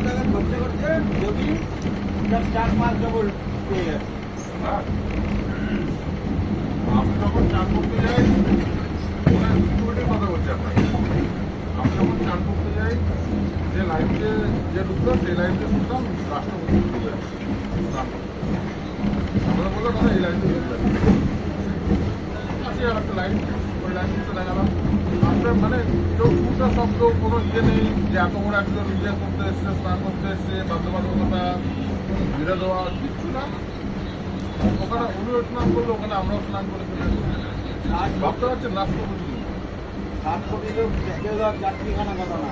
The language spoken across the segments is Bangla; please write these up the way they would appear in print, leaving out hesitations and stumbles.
টাকা খরচা করছে যদি 4-5 ডবল পেয়ে যাবে। আমি যখন চান করতে যাই সিকিউরিটির কথা বলছি আপনাকে, আমি যখন চান করতে যাই যে লাইনকে যে ঢুকলো সেই লাইনকে শুনতাম রাষ্ট্রপতি ঢুকবে আমাদের বললো দাদা এই লাইনকে ঢুকবে আছে আর একটা লাইন, ওই লাইনটা দেখালাম। আপনার মানে কেউ দুটা শব্দ কোনো ইয়ে নেই যে এত বড় একজন ইয়ে করতে এসছে, স্নান করতে এসছে, বাধ্যবাধকতা ঘিরে দেওয়া কিচ্ছু না। ওখানে উনিও স্নান করলো, ওখানে আমরাও স্নান করে ফেলে ভাবতে পারছেন রাষ্ট্রপতি 7 কোটি লোক যাত্রীখানা কথা না।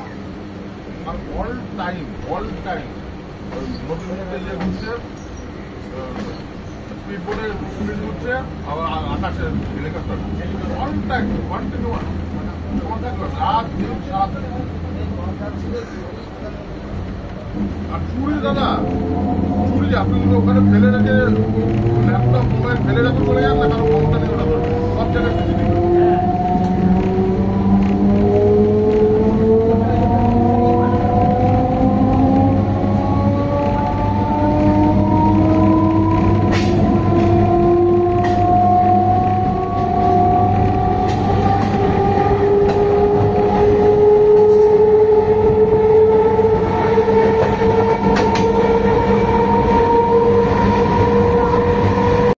আর অল টাইম নতুন যে ঘুরছে, স্পিড বোর্ডে স্পিড ঘুরছে, আবার আকাশে হেলিকপ্টার অল টাইম কন্টিনিউয়াস রাত দিন সাত। আর চুরি দাদা, চুরি আপনি যদি ওখানে ফেলে রেখে ল্যাপটপ মোবাইল ফেলে রেখে চলে যান না, কারো ক্ষমতা নেই ওটা সব জায়গায় সিসিটিভি।